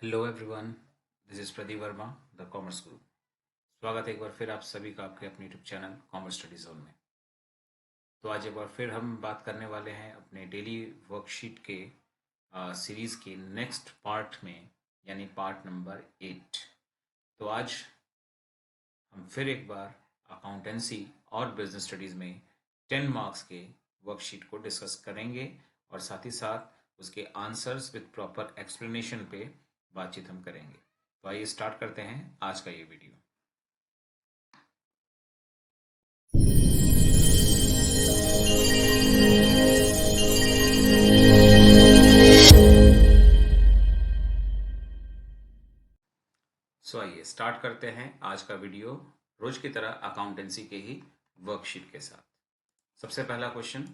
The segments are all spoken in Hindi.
Hello everyone, this is Pradeep Verma, the commerce गुरु। स्वागत है एक बार फिर आप सभी का आपके अपने YouTube channel commerce study zone में। तो आज एक बार फिर हम बात करने वाले हैं अपने डेली वर्कशीट के सीरीज के नेक्स्ट पार्ट में, यानी पार्ट नंबर 8। तो आज हम फिर एक बार अकाउंटेंसी और बिजनेस स्टडीज में 10 मार्क्स के वर्कशीट को डिस्कस करेंगे और साथ ही साथ उसके आंसर्स विद प्रॉपर एक्सप्लेनेशन पे बातचीत हम करेंगे। तो आइए स्टार्ट करते हैं आज का ये वीडियो। आइए स्टार्ट करते हैं आज का वीडियो रोज की तरह अकाउंटेंसी के ही वर्कशीट के साथ। सबसे पहला question,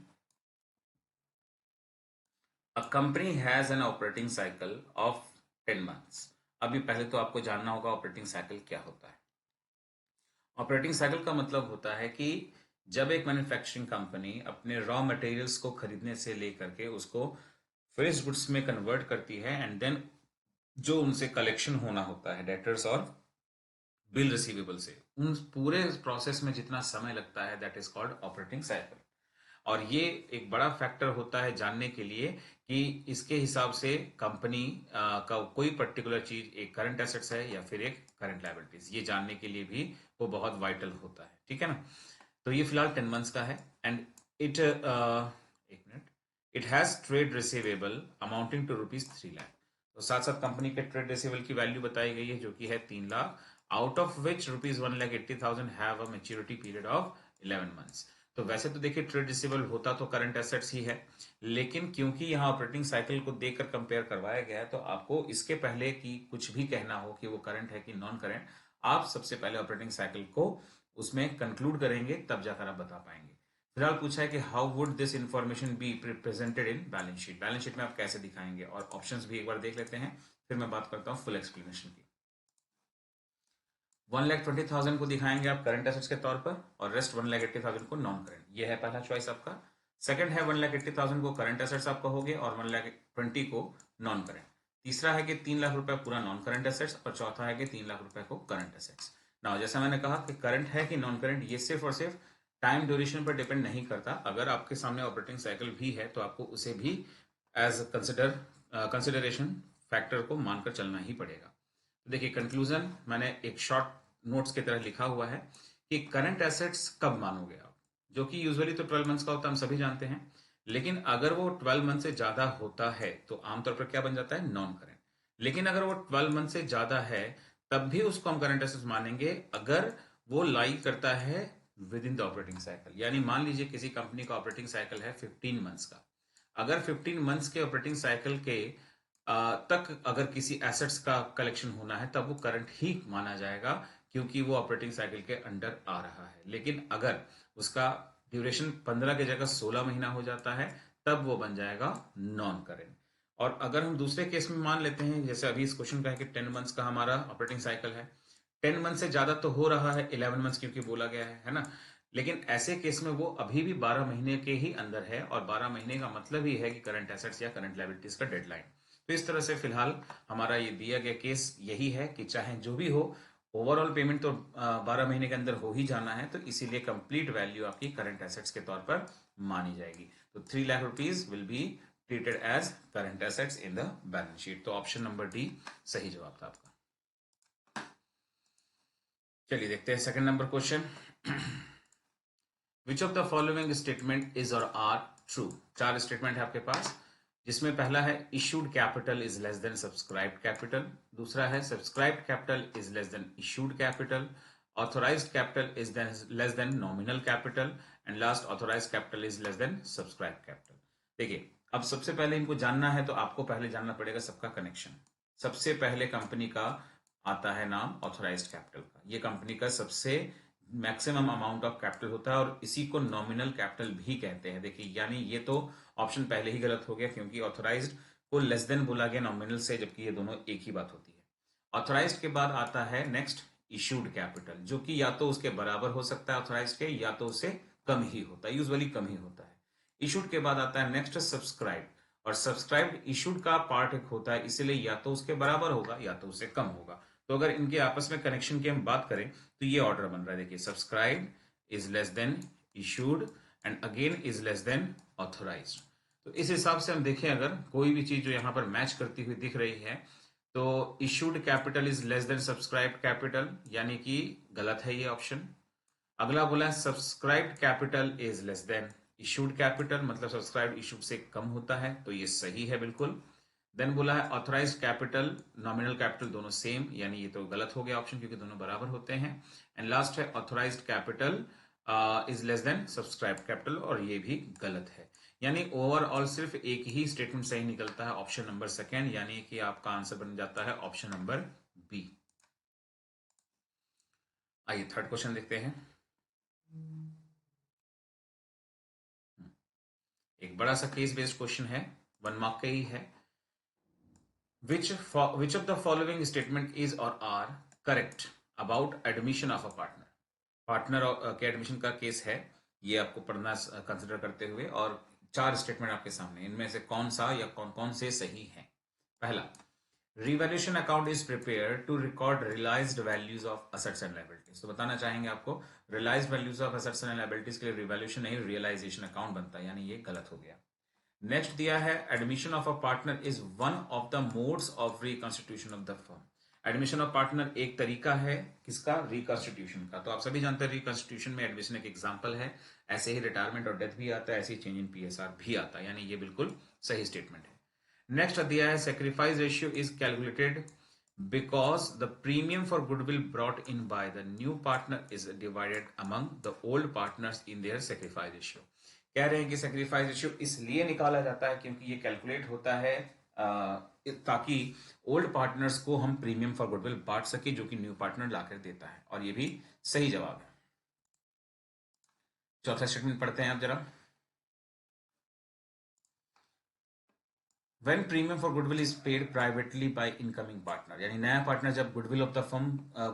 a company has an operating cycle of 10 months. अभी पहले तो आपको जानना होगा ऑपरेटिंग साइकिल क्या होता है। ऑपरेटिंग साइकिल का मतलब होता है कि जब एक मैन्युफैक्चरिंग कंपनी अपने रॉ मटेरियल्स को खरीदने से लेकर के उसको फिनिश्ड गुड्स में कन्वर्ट करती है एंड देन जो उनसे कलेक्शन होना होता है डेटर्स और बिल रिसीवेबल से, उन पूरे प्रोसेस में जितना समय लगता है that is called operating cycle. और ये एक बड़ा फैक्टर होता है जानने के लिए कि इसके हिसाब से कंपनी का कोई पर्टिकुलर चीज एक करंट एसेट्स है या फिर एक करंट लायबिलिटीज, ये जानने के लिए भी वो बहुत वाइटल होता है। ठीक है ना। तो ये फिलहाल 10 मंथ्स का है एंड इट एक minute, it has trade receivable amounting to ₹3 lakh. तो साथ साथ कंपनी के ट्रेड रिसीवेबल की वैल्यू बताई गई है जो कि है 3 lakh, out of which ₹1,80,000 have a maturity period of 11 months. तो वैसे तो देखिए ट्रेड रिसीवेबल होता तो करंट एसेट्स ही है, लेकिन क्योंकि यहाँ ऑपरेटिंग साइकिल को देखकर कंपेयर करवाया गया है तो आपको इसके पहले कि कुछ भी कहना हो कि वो करंट है कि नॉन करंट, आप सबसे पहले ऑपरेटिंग साइकिल को उसमें कंक्लूड करेंगे, तब जाकर आप बता पाएंगे। फिलहाल पूछा है कि how would this information be presented in balance sheet. Balance sheet में आप कैसे दिखाएंगे, और ऑप्शंस भी एक बार देख लेते हैं, फिर मैं बात करता हूँ फुल एक्सप्लेनेशन की। 1,20,000 को दिखाएंगे आप करंट एसेट्स के तौर पर और रेस्ट 1,80,000 को नॉन करंट। ये है पहला चॉइस आपका। सेकंड है 1,80,000 को करंट एसेट्स आपका हो गए और 1,20,000 को नॉन करंट। तीसरा है कि 3 लाख रुपए पूरा नॉन करंट एसेट्स और चौथा है कि 3 लाख रुपए को करंट एसेट्स। ना जैसा मैंने कहा कि करंट है कि नॉन करंट, ये सिर्फ और सिर्फ टाइम ड्यूरेशन पर डिपेंड नहीं करता। अगर आपके सामने ऑपरेटिंग साइकिल भी है तो आपको उसे भी एज कंसिडरेशन फैक्टर को मानकर चलना ही पड़ेगा। देखिए कंक्लूजन मैंने एक शॉर्ट नोट्स की तरह लिखा हुआ है कि करंट एसेट्स कब मानोगे आप, जो कि यूजुअली तो 12 मंथ्स का होता है, हम सभी जानते हैं। लेकिन अगर वो 12 मंथ से ज्यादा होता है तो आमतौर पर क्या बन जाता है, नॉन करंट। लेकिन अगर वो 12 मंथ से ज्यादा है तब भी उसको हम करंट एसेट्स मानेंगे अगर वो लाई करता है with in the operating cycle. यानी मान लीजिए किसी कंपनी का ऑपरेटिंग साइकिल है 15 मंथ्स का, अगर 15 मंथ्स के ऑपरेटिंग साइकिल के तक अगर किसी एसेट्स का कलेक्शन होना है तब वो करंट ही माना जाएगा, क्योंकि वो ऑपरेटिंग साइकिल के अंडर आ रहा है। लेकिन अगर उसका ड्यूरेशन 15 की जगह 16 महीना हो जाता है तब वो बन जाएगा नॉन करंट। और अगर हम दूसरे केस में मान लेते हैं, जैसे अभी इस क्वेश्चन का है कि 10 मंथ्स का हमारा ऑपरेटिंग साइकिल है, 10 मंथ से ज्यादा तो हो रहा है, 11 मंथ्स क्योंकि बोला गया है ना। लेकिन ऐसे केस में वो अभी भी 12 महीने के ही अंदर है और 12 महीने का मतलब ही है कि करंट एसेट्स या करंट लायबिलिटीज का डेडलाइन। तो इस तरह से फिलहाल हमारा ये दिया गया केस यही है कि चाहे जो भी हो, ओवरऑल पेमेंट तो 12 महीने के अंदर हो ही जाना है, तो इसीलिए कंप्लीट वैल्यू आपकी करंट एसेट्स के तौर पर मानी जाएगी। तो 3 lakh rupees will be treated as current assets in the balance sheet. तो ऑप्शन नंबर डी सही जवाब था आपका। चलिए देखते हैं second number question. Which of the following statement is or are true. 4 statement है आपके पास, जिसमें पहला है issued capital is less than subscribed capital, दूसरा है subscribed capital is less than issued capital, authorised capital is less than nominal capital, and last authorised capital is less than subscribed capital. देखिए अब सबसे पहले इनको जानना है तो आपको पहले जानना पड़ेगा सबका कनेक्शन। सबसे पहले कंपनी का आता है नाम ऑथोराइज्ड कैपिटल का। ये कंपनी का सबसे मैक्सिमम अमाउंट ऑफ कैपिटल होता है और इसी को नॉमिनल कैपिटल भी कहते हैं। देखिए यानी ये तो ऑप्शन पहले ही गलत हो गया, क्योंकि ऑथोराइज्ड को लेस देन बोला गया नॉमिनल से, जबकि ये दोनों एक ही बात होती है। ऑथोराइज्ड के बाद आता है नेक्स्ट इशूड कैपिटल, जो कि या तो उसके बराबर हो सकता है ऑथोराइज्ड के, या तो उससे कम ही होता है, यूजुअली कम ही होता है। इशूड के बाद आता है नेक्स्ट सब्सक्राइब, और सब्सक्राइब्ड इशूड का पार्ट एक होता है, इसीलिए या तो उसके बराबर होगा या तो उससे कम होगा। तो अगर इनके आपस में कनेक्शन की हम बात करें तो ये ऑर्डर बन रहा है, देखिए subscribed is less than issued and again is less than authorised. तो इस हिसाब से हम देखें अगर कोई भी चीज जो यहाँ पर मैच करती हुई दिख रही है तो issued capital is less than subscribed capital, यानी कि गलत है ये ऑप्शन। अगला बोला है subscribed capital is less than issued capital, मतलब सब्सक्राइब्ड इशूड से कम होता है, तो ये सही है बिल्कुल। देन बोला है ऑथराइज्ड कैपिटल नॉमिनल कैपिटल दोनों सेम, यानी ये तो गलत हो गया ऑप्शन क्योंकि दोनों बराबर होते हैं। एंड लास्ट है authorised capital is less than subscribed capital, और ये भी गलत है। यानी ओवरऑल सिर्फ एक ही स्टेटमेंट सही निकलता है, ऑप्शन नंबर सेकेंड, यानी कि आपका आंसर बन जाता है ऑप्शन नंबर बी। आइए थर्ड क्वेश्चन देखते हैं। एक बड़ा सा केस बेस्ड क्वेश्चन है, 1 मार्क का ही है। which of the following statement is or are correct about admission of a partner? Partner के एडमिशन का केस है, ये आपको पढ़ना कंसिडर करते हुए, और 4 स्टेटमेंट आपके सामने, इनमें से कौन सा या कौन कौन से सही हैं। पहला, revaluation account is prepare to record realised values of assets and liabilities. तो बताना चाहेंगे आपको realised values of assets and liabilities के लिए रिवैल्यूएशन नहीं रियलाइजेशन अकाउंट बनता है, यानी ये गलत हो गया। नेक्स्ट दिया है admission of a partner is one of the modes of reconstitution of the firm. Admission of partner एक तरीका है किसका, रिकॉन्स्टिट्यूशन का। तो आप सभी जानते हैं रिकॉन्स्टिट्यूशन में एडमिशन एक एग्जांपल है, ऐसे ही रिटायरमेंट और डेथ भी आता है, ऐसे ही चेंज इन पीएसआर भी आता है, यानी ये बिल्कुल सही स्टेटमेंट है। नेक्स्ट दिया है sacrifice ratio is calculated because the premium for goodwill brought in by the new partner is divided among the old partners in their sacrifice ratio. कह रहे हैं कि सेक्रीफाइस रेशियो इसलिए निकाला जाता है क्योंकि ये कैलकुलेट होता है ताकि ओल्ड पार्टनर्स को हम प्रीमियम फॉर गुडविल बांट सके, जो कि न्यू पार्टनर लाकर देता है, और ये भी सही जवाब है। चौथा स्टेटमेंट पढ़ते हैं आप जरा। When premium for goodwill is paid privately by incoming partner, यानी नया पार्टनर जब goodwill of the firm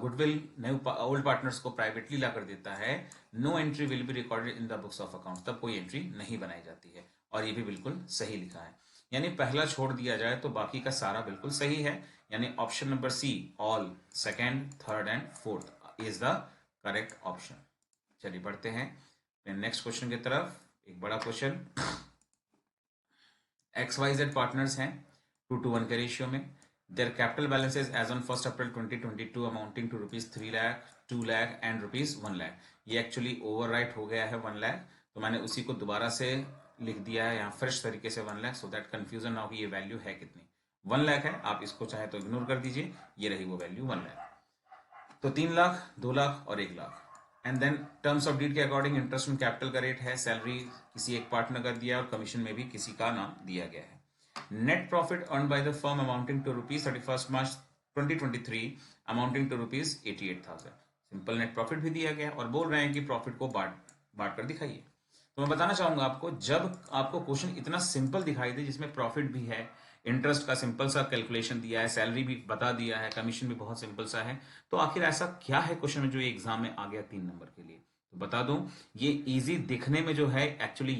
goodwill नए ओल्ड पार्टनर्स को प्राइवेटली लाकर देता है, no entry will be recorded in the books of accounts, तब कोई एंट्री नहीं बनाई जाती है, और ये भी बिल्कुल सही लिखा है। यानी पहला छोड़ दिया जाए तो बाकी का सारा बिल्कुल सही है, यानी option number C all second third and fourth is the correct option. चलिए बढ़ते हैं नेक्स्ट क्वेश्चन की तरफ। एक बड़ा क्वेश्चन, XYZ पार्टनर्स हैं 2:1 के रेशियो में। Their capital balances as on 1 April 2022 amounting to ₹3 lakh, 2 lakh and ₹1 lakh. ये एक्चुअली ओवरराइट हो गया है 1 लाख, तो मैंने उसी को दोबारा से लिख दिया है यहाँ फ्रेश तरीके से 1 लाख, सो दैट कंफ्यूजन ना हो कि ये वैल्यू है कितनी। 1 लाख है, आप इसको चाहे तो इग्नोर कर दीजिए, ये रही वो वैल्यू 1 लाख। तो 3 लाख, 2 लाख और 1 lakh. And then terms of deed के अकॉर्डिंग इंटरेस्ट ऑन कैपिटल का रेट है, सैलरी किसी एक पार्टनर का दिया और कमीशन में भी किसी का नाम दिया गया है। Net profit earn by the firm amounting to ₹31 March 2023 amounting to ₹88,000। Simple net profit भी दिया गया और बोल रहे हैं कि प्रॉफिट को बांट कर दिखाइए। तो मैं बताना चाहूंगा आपको, जब आपको क्वेश्चन इतना सिंपल दिखाई दे जिसमें प्रॉफिट भी है, इंटरेस्ट का सिंपल सा कैलकुलेशन दिया है, सैलरी भी बता दिया है, कमीशन भी बहुत सिंपल सा है, तो आखिर ऐसा क्या है क्वेश्चन में जो ये एग्जाम में आ गया 3 नंबर के लिए। तो बता दूं, ये इजी दिखने में जो है एक्चुअली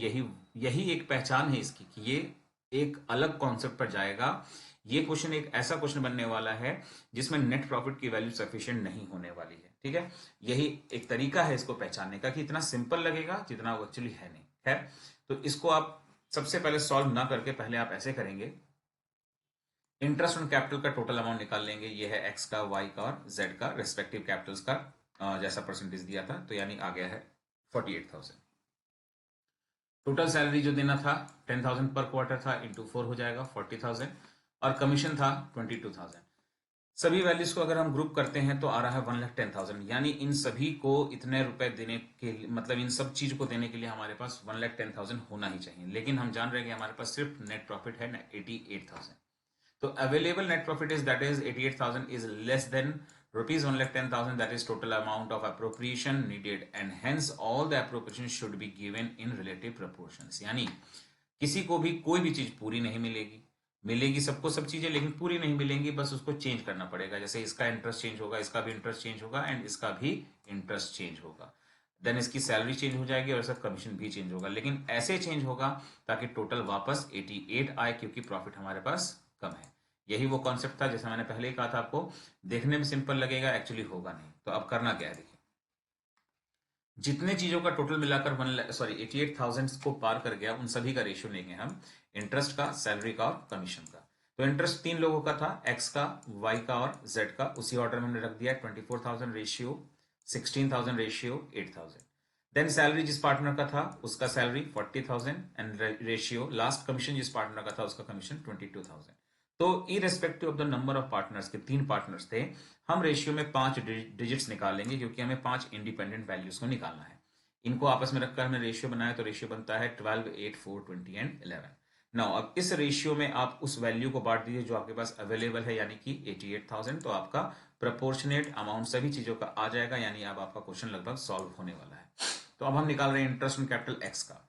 यही एक पहचान है इसकी कि ये एक अलग कॉन्सेप्ट पर जाएगा। ये क्वेश्चन एक ऐसा क्वेश्चन बनने वाला है जिसमें नेट प्रॉफिट की वैल्यू सफिशिएंट नहीं होने वाली है, ठीक है। यही एक तरीका है इसको पहचानने का कि इतना सिंपल लगेगा जितना वो एक्चुअली है नहीं है। तो इसको आप सबसे पहले सॉल्व ना करके पहले आप ऐसे करेंगे, इंटरेस्ट ऑन कैपिटल का टोटल अमाउंट निकाल लेंगे, ये है एक्स का, वाई का और जेड का रेस्पेक्टिव कैपिटल्स का जैसा परसेंटेज दिया था, तो यानी आ गया है 48,000। टोटल सैलरी जो देना था 10,000 पर क्वार्टर था, इंटू 4 हो जाएगा 40,000, और कमीशन था 22,000। सभी वैल्यूज को अगर हम ग्रुप करते हैं तो आ रहा है 1,10,000, यानी इन सभी को इतने रुपए देने के लिए, मतलब इन सब चीज को देने के लिए हमारे पास 1,10,000 होना ही चाहिए, लेकिन हम जान रहे हैं कि हमारे पास सिर्फ नेट प्रॉफिट है 88,000। तो available net profit is that is 88,000 is less then ₹1,10,000, that is total amount of appropriation needed, and hence all the appropriation should be given in relative proportions। यानी किसी को भी कोई भी चीज पूरी नहीं मिलेगी सबको सब चीजें, लेकिन पूरी नहीं मिलेंगी, बस उसको चेंज करना पड़ेगा। जैसे इसका इंटरेस्ट चेंज होगा, इसका भी इंटरेस्ट चेंज होगा, एंड इसका भी इंटरेस्ट चेंज होगा। देन इसकी सैलरी चेंज हो जाएगी और इसका कमीशन भी चेंज होगा, लेकिन ऐसे चेंज होगा ताकि टोटल वापस 88 आए, क्योंकि प्रॉफिट हमारे पास कम है। यही वो कॉन्सेप्ट था, जैसे मैंने पहले ही कहा था आपको, देखने में सिंपल लगेगा, एक्चुअली होगा नहीं। तो अब करना क्या है, देखिए जितने चीजों का टोटल मिलाकर 88,000 को पार कर गया, उन सभी का रेशियो लेंगे हम, इंटरेस्ट का, सैलरी का और कमीशन का। तो इंटरेस्ट 3 लोगों का था, एक्स का, वाई का और जेड का, उसी ऑर्डर में हमने रख दिया। 24,000 रेशियो 16,000 रेशियो 8,000। देन सैलरी जिस पार्टनर का था उसका salary 40,000 and ratio last commission जिस पार्टनर का था उसका कमीशन 22,000। तो irrespective of the number of partners के 3 पार्टनर्स थे, हम रेशियो में 5 डिजिट्स निकालेंगे, क्योंकि हमें 5 इंडिपेंडेंट वैल्यूज को निकालना है। इनको आपस में रखकर हमने रेशियो बनाया, तो रेशियो बनता है 12, 8, 4, 20 एंड 11। नाउ अब इस रेशियो में आप उस वैल्यू को बांट दीजिए जो आपके पास अवेलेबल है, यानी कि 88,000। तो आपका प्रोपोर्शनेट अमाउंट सभी चीजों का आ जाएगा, यानी अब आपका क्वेश्चन लगभग सॉल्व होने वाला है। तो अब हम निकाल रहे हैं इंटरेस्ट ऑन कैपिटल एक्स का।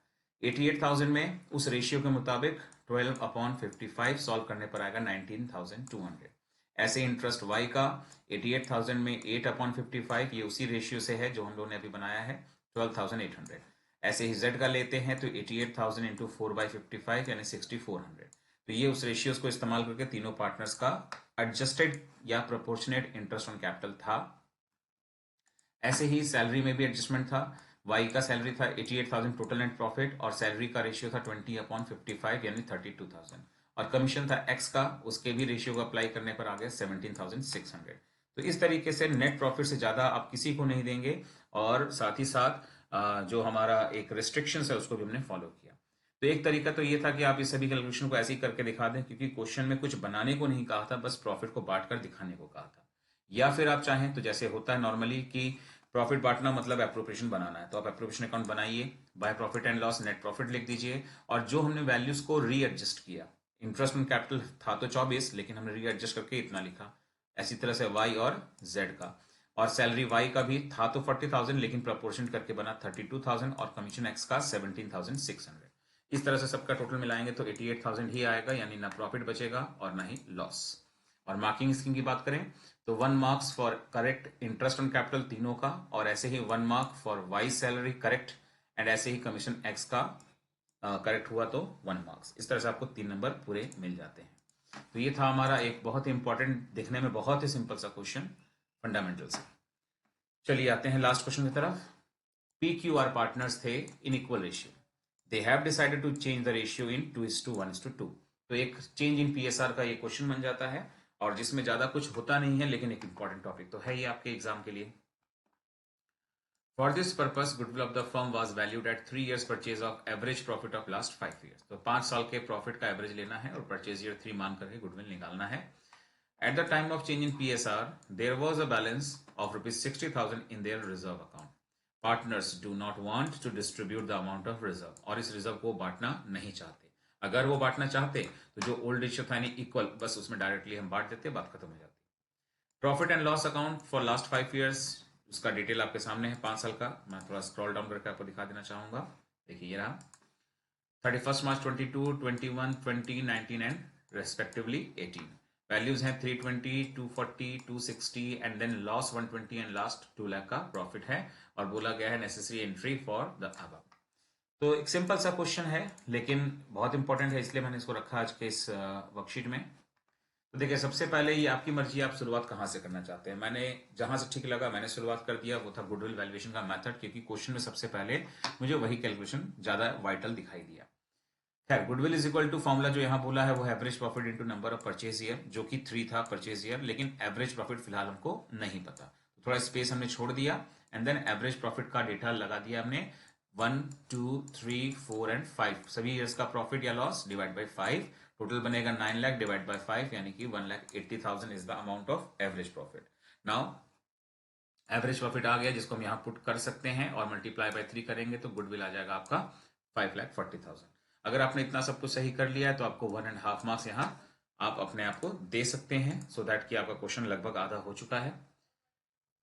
88,000 में उस रेशियो के मुताबिक 12/55 सॉल्व करने पर आएगा 19,200। ऐसे इंटरेस्ट वाई का 88,000 में 8/55, ये उसी रेशियो से है जो हम लोगों ने अभी बनाया है, 12,800। ऐसे ही जेड का लेते हैं तो 88,000 इंटू 4/55 यानी 6,400। तो ये उस रेशियोज को इस्तेमाल करके तीनों पार्टनर्स का एडजस्टेड या प्रोपोर्शनेट इंटरेस्ट ऑन कैपिटल था। ऐसे ही सैलरी में भी एडजस्टमेंट था। वाई का सैलरी था 88,000 टोटल नेट प्रॉफिट, और सैलरी का रेशियो था 20/55 यानी 32,000। और कमीशन था एक्स का, उसके भी रेशियो को अप्लाई करने पर आ गया 17,600। तो इस तरीके से नेट प्रॉफिट से ज्यादा आप किसी को नहीं देंगे, और साथ ही साथ जो हमारा एक रिस्ट्रिक्शन है उसको भी हमने फॉलो किया। तो एक तरीका तो ये था कि आप इस सभी कैलकुलेशन को ऐसे ही करके दिखा दें, क्योंकि क्वेश्चन में कुछ बनाने को नहीं कहा था, बस प्रॉफिट को बांट कर दिखाने को कहा था। या फिर आप चाहें तो जैसे होता है नॉर्मली कि प्रॉफिट बांटना मतलब एप्रोप्रिएशन बनाना है, तो आप एप्रोप्रिएशन अकाउंट बनाइए, by profit and loss net profit लिख दीजिए, और जो हमने वैल्यूज को रीएडजस्ट किया, इंटरेस्ट ऑन कैपिटल था तो 24, लेकिन हमने रीएडजस्ट करके इतना लिखा। ऐसी तरह से वाई और जेड का, और सैलरी वाई का भी था तो 40,000, लेकिन प्रपोर्शन करके बना 32,000, और कमीशन एक्स का 17,600। इस तरह से सबका टोटल मिलाएंगे तो 88,000 ही आएगा, यानी ना प्रॉफिट बचेगा और ना ही लॉस। और मार्किंग स्कीम की बात करें तो 1 marks for correct interest on capital तीनों का, और ऐसे ही 1 mark for Y salary correct, and ऐसे ही कमीशन एक्स का करेक्ट हुआ तो 1 मार्क्स। इस तरह से आपको 3 नंबर पूरे मिल जाते हैं। तो ये था हमारा एक बहुत ही इंपॉर्टेंट, दिखने में बहुत ही सिंपल सा क्वेश्चन फंडामेंटल से। चलिए आते हैं लास्ट क्वेश्चन की तरफ। पी क्यू आर पार्टनर्स थे in equal ratio, they have decided to change the ratio in 2:1:2। तो एक चेंज इन पीएसआर का ये क्वेश्चन बन जाता है, और जिसमें ज्यादा कुछ होता नहीं है, लेकिन एक इंपॉर्टेंट टॉपिक तो है ही आपके एग्जाम के लिए। For this purpose goodwill of the firm was valued at 3 years purchase of average profit of last 5 years। तो 5 साल के प्रॉफिट का एवरेज लेना है और परचेज ईयर 3 मान करके गुडविल निकालना है। At the time of change in PSR there was a balance of ₹60,000 in their reserve account. Partners do not want to distribute the amount of reserve, और इस रिजर्व को बांटना नहीं चाहते। अगर वो बांटना चाहते तो जो ओल्ड रेशियो था यानी इक्वल, बस उसमें डायरेक्टली हम बांट देते, बात खत्म हो जाती। Profit and loss account for last 5 years, उसका डिटेल आपके सामने है 5 साल का। मैं थोड़ा स्क्रॉल डाउन करके आपको दिखा देना चाहूंगा। देखिए ये रहा 31 March 22, 21, 20, 19 एंड रेस्पेक्टिवली 18। वैल्यूज हैं 320, 240, 260 and then loss 120 and last 2 lakh का प्रॉफिट है, और बोला गया है necessary entry for the above. तो एक सिंपल सा क्वेश्चन है, लेकिन बहुत इंपॉर्टेंट है, इसलिए मैंने इसको रखा आज के इस वर्कशीट में। तो देखिए सबसे पहले ये आपकी मर्जी, आप शुरुआत कहाँ से करना चाहते हैं। मैंने जहां से ठीक लगा मैंने शुरुआत कर दिया, वो था गुडविल वैल्यूएशन का मेथड, क्योंकि क्वेश्चन में सबसे पहले मुझे वही कैलकुलेशन ज्यादा वाइटल दिखाई दिया। खैर goodwill is equal to formula जो यहाँ बोला है वो है average profit into number of purchase year, जो कि 3 था परचेज ईयर, लेकिन एवरेज प्रॉफिट फिलहाल हमको नहीं पता, तो थोड़ा स्पेस हमने छोड़ दिया, एंड देन एवरेज प्रॉफिट का डेटा लगा दिया हमने 1, 2, 3, 4 एंड 5 सभी ईयर्स का प्रॉफिट या लॉस डिवाइड बाई 5। टोटल बनेगा 9 लाख डिवाइड बाई 5, यानी कि 1,80,000 is the amount of average profit. Now average profit आ गया, जिसको हम यहाँ पुट कर सकते हैं, और मल्टीप्लाई बाय 3 करेंगे तो गुडविल आ जाएगा आपका 5,40,000। अगर आपने इतना सब कुछ सही कर लिया है तो आपको 1.5 मार्क्स यहाँ आप अपने आप को दे सकते हैं, सो दैट कि आपका क्वेश्चन लगभग आधा हो चुका है।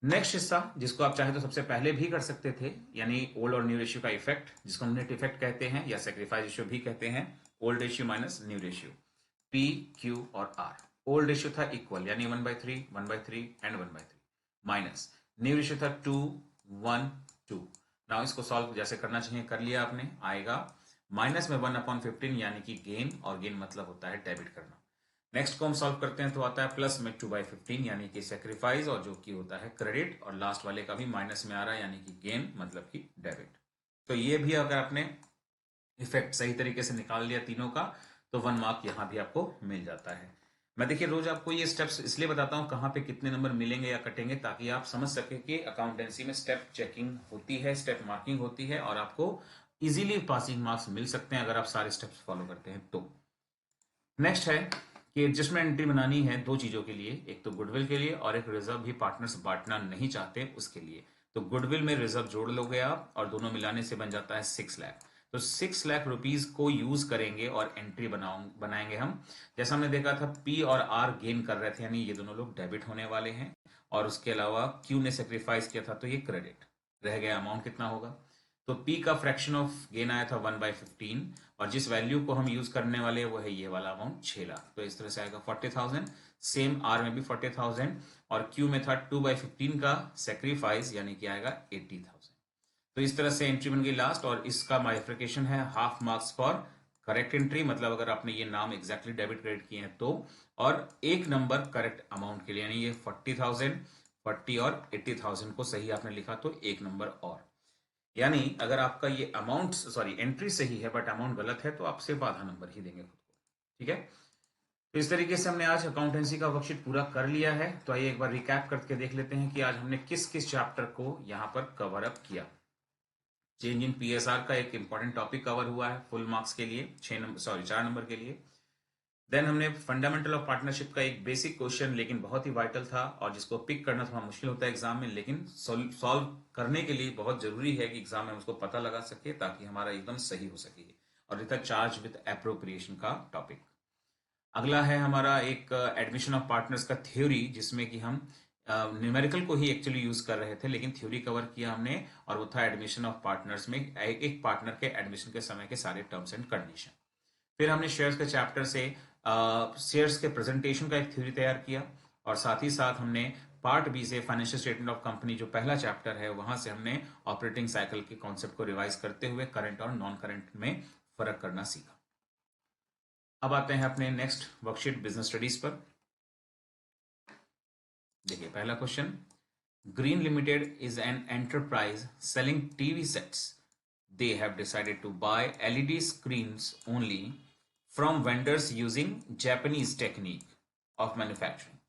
नेक्स्ट हिस्सा जिसको आप चाहे तो सबसे पहले भी कर सकते थे, यानी ओल्ड और न्यू रेशियो का इफेक्ट, जिसको हम नेट इफेक्ट कहते हैं या सेक्रीफाइस रेशियो भी कहते हैं। Old ratio minus new ratio, P Q और आर। ओल्ड रेशियो था इक्वल यानी 1/3, 1/3 एंड 1/3, माइनस न्यू रेशियो था 2, 1, 2। नाउ इसको सॉल्व जैसे करना चाहिए कर लिया आपने, आएगा माइनस में 1/15 यानी कि गेन, और गेन मतलब होता है डेबिट करना। नेक्स्ट को हम सॉल्व करते हैं तो आता है प्लस में 2/15 यानी कि सेक्रीफाइस, और जो कि होता है क्रेडिट, और लास्ट वाले का भी माइनस में आ रहा है यानी कि गेन मतलब कि डेबिट। तो ये भी अगर आपने इफेक्ट सही तरीके से निकाल लिया तीनों का तो 1 मार्क यहां भी आपको मिल जाता है। मैं देखिए रोज आपको ये स्टेप्स इसलिए बताता हूं कहां पे कितने नंबर मिलेंगे या कटेंगे, ताकि आप समझ सके कि अकाउंटेंसी में स्टेप चेकिंग होती है, स्टेप मार्किंग होती है, और आपको इजीली पासिंग मार्क्स मिल सकते हैं अगर आप सारे स्टेप्स फॉलो करते हैं तो। नेक्स्ट है कि एडजस्टमेंट एंट्री बनानी है दो चीजों के लिए, एक तो गुडविल के लिए और एक रिजर्व भी पार्टनर्स बांटना नहीं चाहते उसके लिए। तो गुडविल में रिजर्व जोड़ लोगे आप और दोनों मिलाने से बन जाता है 6 लाख। तो 6 लाख रुपीज को यूज करेंगे और एंट्री बनाएंगे हम। जैसा हमने देखा था पी और आर गेन कर रहे थे यानी ये दोनों लोग डेबिट होने वाले हैं, और उसके अलावा क्यू ने सेक्रीफाइस किया था तो ये क्रेडिट रह गया। अमाउंट कितना होगा, तो P का फ्रैक्शन ऑफ गेन आया था 1/15, और जिस वैल्यू को हम यूज करने वाले हैं वो है ये वाला अमाउंट 6 लाख, तो इस तरह से आएगा 40,000। सेम R में भी 40,000, और Q में था 2/15 का सेक्रीफाइस यानी कि आएगा 80,000। तो इस तरह से एंट्री बन गई लास्ट, और इसका माइफिकेशन है half marks for correct entry, मतलब अगर आपने ये नाम एग्जैक्टली डेबिट क्रेडिट किए हैं तो, और एक नंबर करेक्ट अमाउंट के लिए यानी ये 40,000, 40 और 80,000 को सही आपने लिखा तो एक नंबर और। यानी अगर आपका ये अमाउंट सॉरी एंट्री सही है बट अमाउंट गलत है तो आप सिर्फ आधा नंबर ही देंगे खुद को, ठीक है। तो इस तरीके से हमने आज अकाउंटेंसी का वर्कशीट पूरा कर लिया है। तो आइए एक बार रिकैप करके देख लेते हैं कि आज हमने किस किस चैप्टर को यहाँ पर कवर अप किया। चेंज इन पीएसआर का एक इंपॉर्टेंट टॉपिक कवर हुआ है फुल मार्क्स के लिए, 4 नंबर के लिए। देन हमने फंडामेंटल ऑफ पार्टनरशिप का एक बेसिक क्वेश्चन लेकिन बहुत ही वाइटल था, और जिसको पिक करना थोड़ा मुश्किल होता है एग्जाम में, लेकिन सॉल्व करने के लिए बहुत जरूरी है कि एग्जाम में उसको पता लगा सके ताकि हमारा एकदम सही हो सके। और ये था चार्ज विद एप्रोप्रिएशन का टॉपिक। अगला है हमारा एक एडमिशन ऑफ पार्टनर्स का थ्योरी, जिसमें कि हम न्यूमेरिकल को ही एक्चुअली यूज कर रहे थे लेकिन थ्योरी कवर किया हमने, और वो था एडमिशन ऑफ पार्टनर्स में एक पार्टनर के एडमिशन के समय के सारे टर्म्स एंड कंडीशन। फिर हमने शेयर्स के चैप्टर से शेयर्स के प्रेजेंटेशन का एक थ्योरी तैयार किया, और साथ ही साथ हमने पार्ट बी से फाइनेंशियल स्टेटमेंट ऑफ कंपनी जो पहला चैप्टर है वहां से हमने ऑपरेटिंग साइकिल के कॉन्सेप्ट को रिवाइज करते हुए करंट और नॉन करंट में फर्क करना सीखा। अब आते हैं अपने नेक्स्ट वर्कशीट बिजनेस स्टडीज पर। देखिए पहला question, green limited is an enterprise selling TV sets. They have decided to buy LED screens only from vendors using Japanese technique of manufacturing.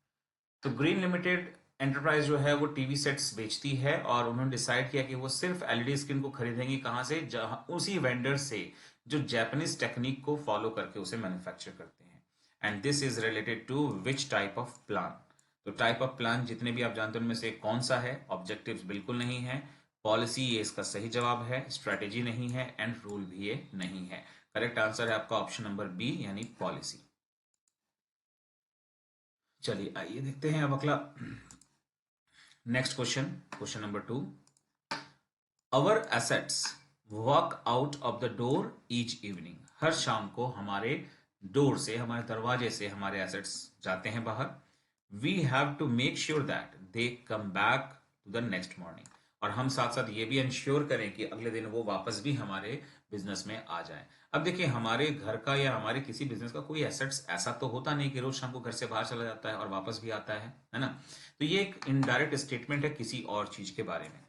तो ग्रीन लिमिटेड एंटरप्राइज जो है वो टीवी सेट्स बेचती है, और उन्होंने डिसाइड किया कि वो सिर्फ एलईडी स्क्रीन को खरीदेंगी कहां से, जहां उसी वेंडर से जो जापानीज टेक्निक को फॉलो करके उसे मैन्युफैक्चर करते हैं। And this is related to which type of plan. तो टाइप ऑफ प्लान जितने भी आप जानते हैं उनमें से कौन सा है, ऑब्जेक्टिव्स बिल्कुल नहीं है, पॉलिसी ये इसका सही जवाब है, स्ट्रेटेजी नहीं है, एंड रूल भी ये नहीं है। करेक्ट आंसर है आपका ऑप्शन नंबर बी यानी पॉलिसी। चलिए आइए देखते हैं अब अगला next question, question number 2। Our assets walk out of the door each evening. हर शाम को हमारे डोर से, हमारे दरवाजे से हमारे एसेट्स जाते हैं बाहर। We have to make sure that they come back to the next morning, और हम साथ साथ ये भी इंश्योर करें कि अगले दिन वो वापस भी हमारे बिजनेस में आ जाए। अब देखिए हमारे घर का या हमारे किसी बिजनेस का कोई एसेट्स ऐसा तो होता नहीं कि रोज शाम को घर से बाहर चला जाता है और वापस भी आता है ना। तो ये एक इनडायरेक्ट स्टेटमेंट है किसी और चीज के बारे में।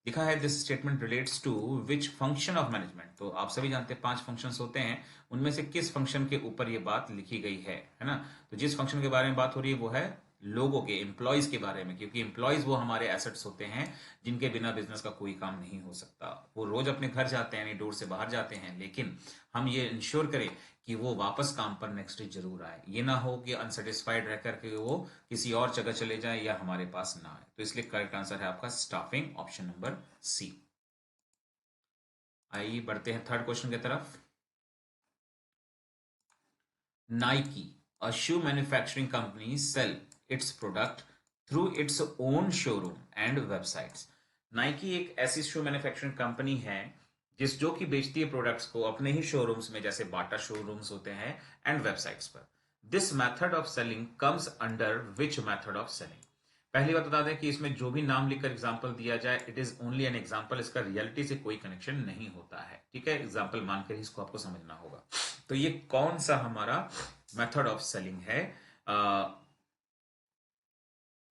लिखा है this statement relates to which function of management. तो आप सभी जानते हैं 5 फंक्शंस होते हैं, उनमें से किस फंक्शन के ऊपर ये बात लिखी गई है ना। तो जिस फंक्शन के बारे में बात हो रही है वो है लोगों के, एम्प्लॉयज के बारे में, क्योंकि एम्प्लॉयज वो हमारे एसेट्स होते हैं जिनके बिना बिजनेस का कोई काम नहीं हो सकता। वो रोज अपने घर जाते हैं, यानी डोर से बाहर जाते हैं, लेकिन हम ये इंश्योर करें कि वो वापस काम पर नेक्स्ट डे जरूर आए। ये ना हो कि अनसेटिस्फाइड रह करके वो किसी और जगह चले जाए या हमारे पास ना आए। तो इसलिए करेक्ट आंसर है आपका स्टाफिंग, ऑप्शन नंबर सी। आइए बढ़ते हैं थर्ड क्वेश्चन की तरफ। Nike, a shoe manufacturing company, sell its product through its own showroom and websites. Nike एक ऐसी शू मैन्युफैक्चरिंग कंपनी है जो कि बेचती है प्रोडक्ट्स को अपने ही शोरूम्स में, जैसे बाटा शोरूम्स होते हैं, एंड वेबसाइट्स पर। This method of selling comes under which method of selling. पहली बात बता दें कि इसमें जो भी नाम लिखकर एग्जाम्पल दिया जाए, it is only an example, इसका रियलिटी से कोई कनेक्शन नहीं होता है, ठीक है। एग्जाम्पल मानकर ही इसको आपको समझना होगा। तो ये कौन सा हमारा मेथड ऑफ सेलिंग है?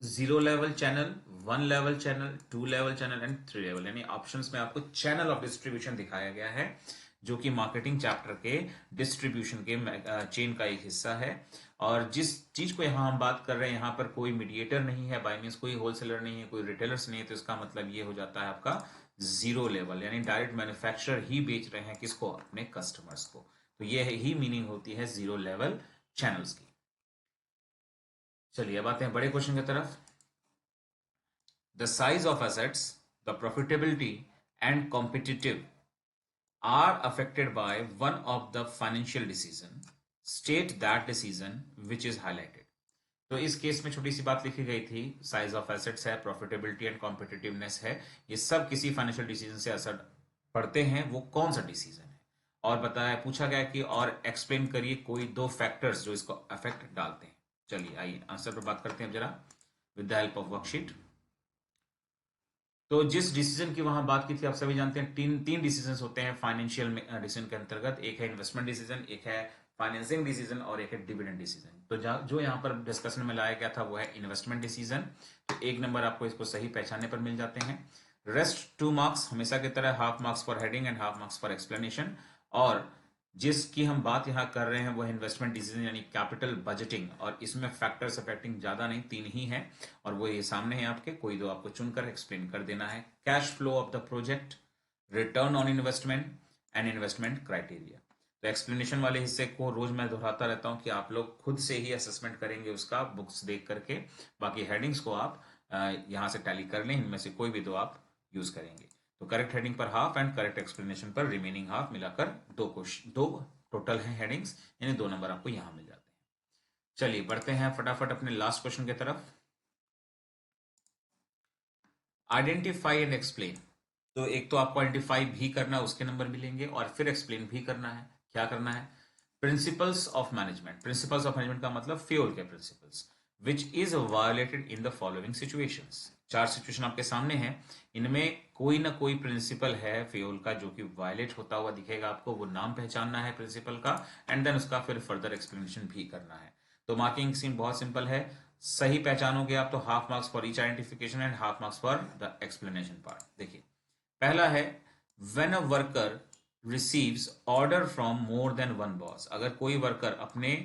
0 level channel, 1 level channel, 2 level channel and 3 level, यानी ऑप्शंस में आपको चैनल ऑफ डिस्ट्रीब्यूशन दिखाया गया है, जो कि मार्केटिंग चैप्टर के डिस्ट्रीब्यूशन के चेन का एक हिस्सा है। और जिस चीज को यहां हम बात कर रहे हैं, यहां पर कोई मीडिएटर नहीं है, बाय मींस कोई होलसेलर नहीं है, कोई रिटेलर्स नहीं है, तो इसका मतलब ये हो जाता है आपका 0 लेवल, यानी डायरेक्ट मैन्युफैक्चरर ही बेच रहे हैं किसको? अपने कस्टमर्स को। तो ये ही मीनिंग होती है 0 लेवल चैनल्स की। चलिए अब आते हैं बड़े क्वेश्चन की तरफ। The size of assets, the profitability and competitive are affected by one of the financial decision, state that decision which is highlighted। तो इस केस में छोटी सी बात लिखी गई थी, साइज ऑफ एसेट्स है, प्रॉफिटेबिलिटी एंड कॉम्पिटिटिवनेस है, ये सब किसी फाइनेंशियल डिसीजन से असर पड़ते हैं, वो कौन सा डिसीजन है? और बताया, पूछा गया कि और एक्सप्लेन करिए कोई 2 फैक्टर्स जो इसको अफेक्ट डालते हैं। चलिए आइए आंसर पर बात करते हैं जरा with the help of worksheet. तो जिस डिसीजन की वहां बात की थी, आप सभी जानते हैं तीन डिसीजन होते हैं फाइनेंशियल डिसीजन के अंतर्गत। एक है इन्वेस्टमेंट डिसीजन, एक है फाइनेंसिंग डिसीजन और एक है डिविडेंड डिसीजन। तो जो यहाँ पर डिस्कशन में लाया गया था वो है इन्वेस्टमेंट डिसीजन। तो 1 नंबर आपको इसको सही पहचानने पर मिल जाते हैं। रेस्ट 2 मार्क्स हमेशा की तरह, half marks for heading and half marks for explanation. और जिसकी हम बात यहाँ कर रहे हैं वो है इन्वेस्टमेंट डिसीजन यानी कैपिटल बजटिंग, और इसमें फैक्टर्स अफेक्टिंग ज्यादा नहीं, 3 ही है, और वो ये सामने है आपके, कोई 2 आपको चुनकर एक्सप्लेन कर देना है। Cash flow of the project, return on investment and investment criteria. तो एक्सप्लेनेशन वाले हिस्से को रोज मैं दोहराता रहता हूँ कि आप लोग खुद से ही असेसमेंट करेंगे उसका बुक्स देख करके। बाकी हेडिंग्स को आप यहाँ से टैली कर लें, इनमें से कोई भी 2 आप यूज करेंगे। तो करेक्ट हेडिंग पर हाफ एंड करेक्ट एक्सप्लेनेशन पर रिमेनिंग हाफ, मिलाकर 2 टोटल है हेडिंग्स, यानी 2 नंबर आपको यहां मिल जाते हैं। चलिए बढ़ते हैं फटाफट अपने लास्ट क्वेश्चन की तरफ। Identify and explain. तो एक तो आपको आइडेंटिफाई भी करना, उसके नंबर मिलेंगे, और फिर एक्सप्लेन भी करना है। क्या करना है? Principles of management. Principles of management का मतलब फ्यूल के principles, which is violated in the following situations. 4 situation आपके सामने हैं, इनमें कोई ना कोई प्रिंसिपल है फ्यूल का जो कि वायलेट होता हुआ दिखेगा आपको, वो नाम पहचानना है प्रिंसिपल का, एंड देन उसका फिर फर्दर एक्सप्लेनेशन भी करना है। तो मार्किंग स्कीम बहुत सिंपल है, सही पहचानोगे आप तो half marks for each identification and half marks for the explanation part. देखिए पहला है when a worker receives order from more than one boss. अगर कोई वर्कर अपने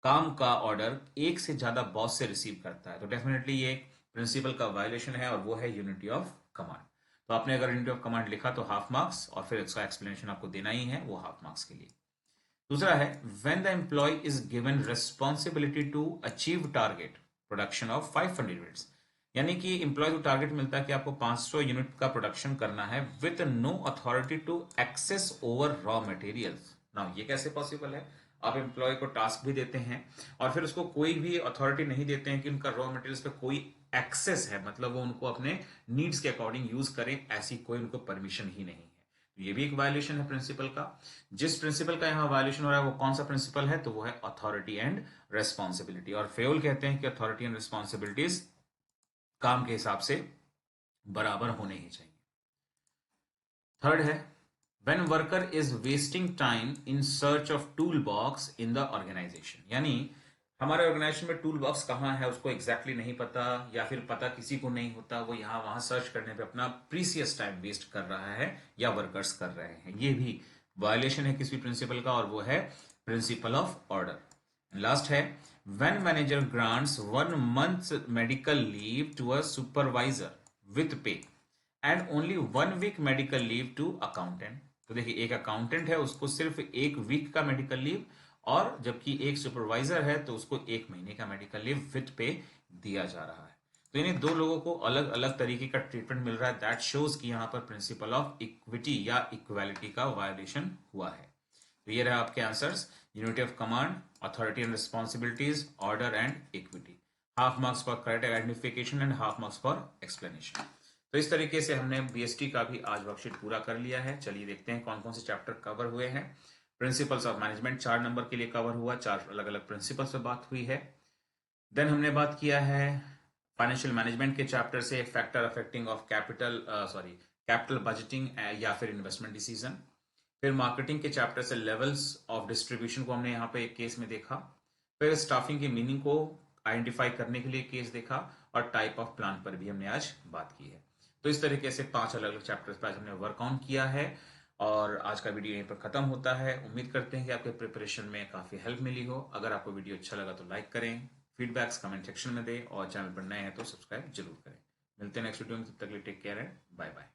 काम का ऑर्डर एक से ज्यादा बॉस से रिसीव करता है तो डेफिनेटली ये एक प्रिंसिपल का वायलेशन है, और वो है यूनिटी ऑफ कमांड। तो आपने अगर यूनिटी ऑफ कमांड लिखा तो हाफ मार्क्स, और फिर इसका एक्सप्लेनेशन आपको देना ही है, वो हाफ मार्क्स के लिए। दूसरा है when the employ is given responsibility to achieve target production of 500 units. यानी कि एम्प्लॉय को टारगेट मिलता है कि आपको 500 यूनिट का प्रोडक्शन करना है with no authority to access over raw materials. Now ये कैसे पॉसिबल है? आप एम्प्लॉय को टास्क भी देते हैं और फिर उसको कोई भी अथॉरिटी नहीं देते हैं कि उनका रॉ मटेरियल्स पे कोई एक्सेस है, मतलब वो उनको अपने नीड्स के अकॉर्डिंग यूज करें, ऐसी कोई उनको परमिशन ही नहीं है। तो ये भी एक वायलेशन है प्रिंसिपल का। जिस प्रिंसिपल का यहाँ वायलेशन हो रहा है वो कौन सा प्रिंसिपल है? तो वो है अथॉरिटी एंड रेस्पॉन्सिबिलिटी। और फेल कहते हैं कि अथॉरिटी एंड रिस्पॉन्सिबिलिटीज काम के हिसाब से बराबर होने ही चाहिए। थर्ड है when worker is wasting time in search of tool box in the organisation. यानी हमारे ऑर्गेनाइजेशन में टूल बॉक्स कहाँ है उसको एग्जैक्टली नहीं पता, या फिर पता किसी को नहीं होता, वो यहाँ वहां सर्च करने पे अपना प्रीसियस टाइम वेस्ट कर रहा है या वर्कर्स कर रहे हैं। ये भी वायलेशन है किसी प्रिंसिपल का, और वो है प्रिंसिपल ऑफ ऑर्डर। लास्ट है when manager grants 1 month medical leave to a supervisor with pay and only 1 week medical leave to accountant. तो देखिए एक अकाउंटेंट है उसको सिर्फ 1 week का मेडिकल लीव, और जबकि एक सुपरवाइजर है तो उसको 1 महीने का मेडिकल लीव विथ पे दिया जा रहा है। तो इन्हें 2 लोगों को अलग अलग तरीके का ट्रीटमेंट मिल रहा है। दैट शोज कि यहाँ पर प्रिंसिपल ऑफ इक्विटी या इक्वालिटी का वायोलेशन हुआ है। तो ये रहा आपके answers, unity of command, authority and responsibilities, order and equity. Half marks for correct identification and half marks for explanation. तो इस तरीके से हमने बीएसटी का भी आज वर्कशीट पूरा कर लिया है। चलिए देखते हैं कौन कौन से चैप्टर कवर हुए हैं। प्रिंसिपल्स ऑफ मैनेजमेंट 4 नंबर के लिए कवर हुआ, 4 अलग अलग प्रिंसिपल्स पर बात हुई है। देन हमने बात किया है फाइनेंशियल मैनेजमेंट के चैप्टर से factor affecting of capital budgeting या फिर इन्वेस्टमेंट डिसीजन। फिर मार्केटिंग के चैप्टर से लेवल्स ऑफ डिस्ट्रीब्यूशन को हमने यहाँ पे एक केस में देखा। फिर स्टाफिंग की मीनिंग को आइडेंटिफाई करने के लिए केस देखा, और टाइप ऑफ प्लान पर भी हमने आज बात की है। तो इस तरीके से 5 अलग अलग चैप्टर्स पर आज हमने वर्कआउट किया है, और आज का वीडियो यहीं पर खत्म होता है। उम्मीद करते हैं कि आपके प्रिपरेशन में काफी हेल्प मिली हो। अगर आपको वीडियो अच्छा लगा तो लाइक करें, फीडबैक्स कमेंट सेक्शन में दें, और चैनल पर नए हैं तो सब्सक्राइब जरूर करें। मिलते हैं नेक्स्ट वीडियो में, तब तक के लिए टेक केयर है, बाय बाय।